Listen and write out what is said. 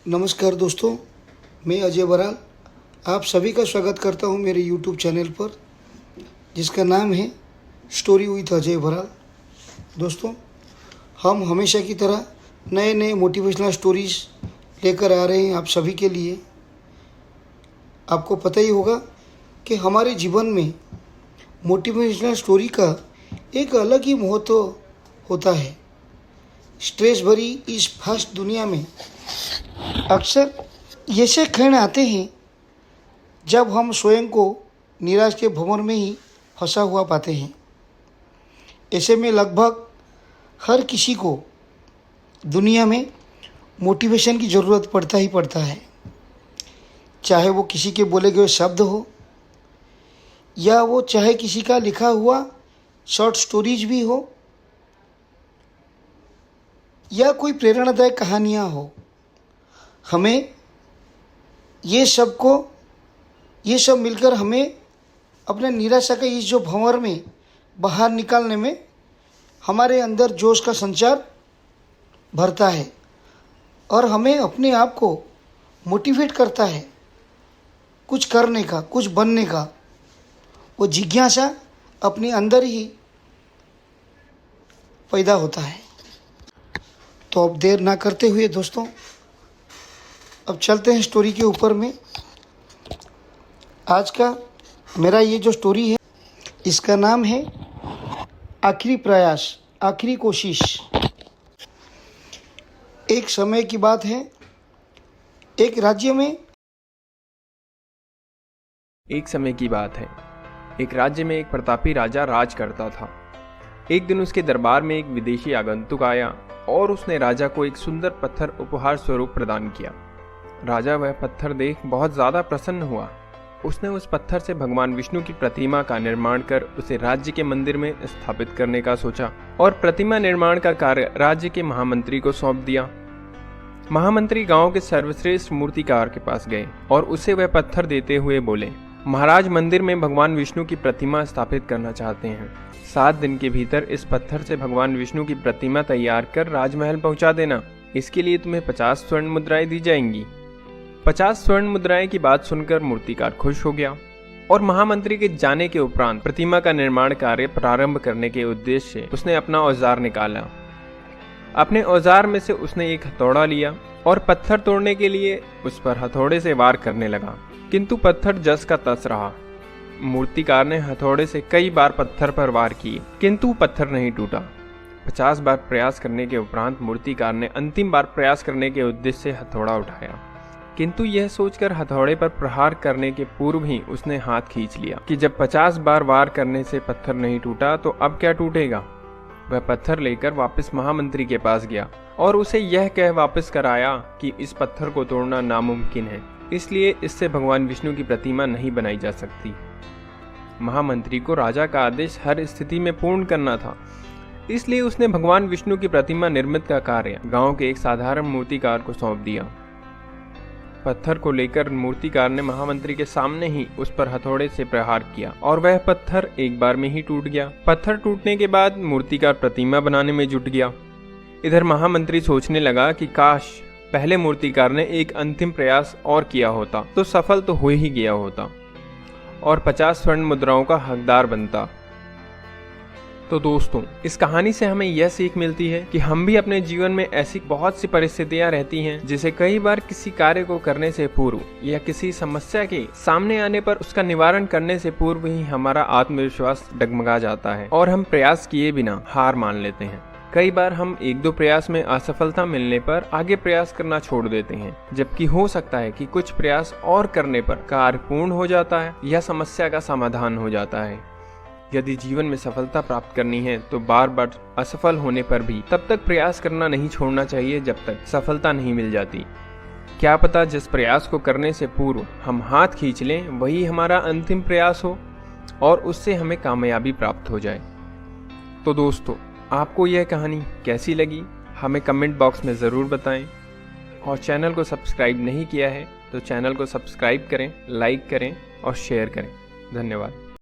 नमस्कार दोस्तों, मैं अजय बराल आप सभी का स्वागत करता हूं मेरे YouTube चैनल पर, जिसका नाम है स्टोरी विथ अजय बराल। दोस्तों, हम हमेशा की तरह नए नए मोटिवेशनल स्टोरीज़ लेकर आ रहे हैं आप सभी के लिए। आपको पता ही होगा कि हमारे जीवन में मोटिवेशनल स्टोरी का एक अलग ही महत्व होता है। स्ट्रेस भरी इस फास्ट दुनिया में अक्सर ऐसे क्षण आते हैं जब हम स्वयं को निराश के भंवर में ही फंसा हुआ पाते हैं। ऐसे में लगभग हर किसी को दुनिया में मोटिवेशन की ज़रूरत पड़ता है, चाहे वो किसी के बोले गए शब्द हो या वो चाहे किसी का लिखा हुआ शॉर्ट स्टोरीज भी हो या कोई प्रेरणादायक कहानियाँ हो। हमें ये सब मिलकर हमें अपने निराशा के इस जो भंवर में बाहर निकालने में हमारे अंदर जोश का संचार भरता है और हमें अपने आप को मोटिवेट करता है कुछ करने का, कुछ बनने का। वो जिज्ञासा अपने अंदर ही पैदा होता है। तो अब देर ना करते हुए दोस्तों, अब चलते हैं स्टोरी के ऊपर में। आज का मेरा ये जो स्टोरी है, इसका नाम है आखिरी प्रयास, आखिरी कोशिश। एक समय की बात है, एक राज्य में एक प्रतापी राजा राज करता था। एक दिन उसके दरबार में एक विदेशी आगंतुक आया और उसने राजा को एक सुंदर पत्थर उपहार स्वरूप प्रदान किया। राजा वह पत्थर देख बहुत ज़्यादा प्रसन्न हुआ। उसने उस पत्थर से भगवान विष्णु की प्रतिमा का निर्माण कर उसे राज्य के मंदिर में स्थापित करने का सोचा और प्रतिमा निर्माण का कार्य राज्य के महामंत्री को सौंप दिया। महामंत्री गांव के सर्वश्रेष्ठ मूर्तिकार के पास गए और उसे वह पत्थर देते हुए बोले, महाराज मंदिर में भगवान विष्णु की प्रतिमा स्थापित करना चाहते हैं। 7 दिन के भीतर इस पत्थर से भगवान विष्णु की प्रतिमा तैयार कर राजमहल पहुंचा देना। इसके लिए तुम्हें 50 स्वर्ण मुद्राएं दी जाएंगी। 50 स्वर्ण मुद्राएं की बात सुनकर मूर्तिकार खुश हो गया और महामंत्री के जाने के उपरांत प्रतिमा का निर्माण कार्य प्रारंभ करने के उद्देश्य से उसने अपना औजार निकाला। अपने औजार में से उसने एक हथौड़ा लिया और पत्थर तोड़ने के लिए उस पर हथौड़े से वार करने लगा, किंतु पत्थर जस का तस रहा। मूर्तिकार ने हथौड़े से कई बार पत्थर पर वार किए, किंतु पत्थर नहीं टूटा। 50 बार प्रयास करने के उपरांत मूर्तिकार ने अंतिम बार प्रयास करने के उद्देश्य से हथौड़ा उठाया, किंतु यह सोचकर हथौड़े पर प्रहार करने के पूर्व ही उसने हाथ खींच लिया कि जब 50 बार वार करने से पत्थर नहीं टूटा तो अब क्या टूटेगा। वह पत्थर लेकर वापस महामंत्री के पास गया और उसे यह कह वापस कराया कि इस पत्थर को तोड़ना नामुमकिन है, इसलिए इससे भगवान विष्णु की प्रतिमा नहीं बनाई जा सकती। महामंत्री को राजा का आदेश हर स्थिति में पूर्ण करना था, इसलिए उसने भगवान विष्णु की प्रतिमा निर्मित का कार्य गांव के एक साधारण मूर्तिकार को सौंप दिया। पत्थर को लेकर मूर्तिकार ने महामंत्री के सामने ही उस पर हथौड़े से प्रहार किया और वह पत्थर एक बार में ही टूट गया। पत्थर टूटने के बाद मूर्तिकार प्रतिमा बनाने में जुट गया। इधर महामंत्री सोचने लगा कि काश पहले मूर्तिकार ने एक अंतिम प्रयास और किया होता तो सफल तो हो ही गया होता और 50 स्वर्ण मुद्राओं का हकदार बनता। तो दोस्तों, इस कहानी से हमें यह सीख मिलती है कि हम भी अपने जीवन में ऐसी बहुत सी परिस्थितियां रहती हैं जिसे कई बार किसी कार्य को करने से पूर्व या किसी समस्या के सामने आने पर उसका निवारण करने से पूर्व ही हमारा आत्मविश्वास डगमगा जाता है और हम प्रयास किए बिना हार मान लेते हैं। कई बार हम 1-2 प्रयास में असफलता मिलने पर आगे प्रयास करना छोड़ देते हैं, जबकि हो सकता है कि कुछ प्रयास और करने पर कार्य पूर्ण हो जाता है या समस्या का समाधान हो जाता है। यदि जीवन में सफलता प्राप्त करनी है तो बार बार असफल होने पर भी तब तक प्रयास करना नहीं छोड़ना चाहिए जब तक सफलता नहीं मिल जाती। क्या पता जिस प्रयास को करने से पूर्व हम हाथ खींच लें वही हमारा अंतिम प्रयास हो और उससे हमें कामयाबी प्राप्त हो जाए। तो दोस्तों, आपको यह कहानी कैसी लगी हमें कमेंट बॉक्स में ज़रूर बताएं और चैनल को सब्सक्राइब नहीं किया है तो चैनल को सब्सक्राइब करें, लाइक करें और शेयर करें। धन्यवाद।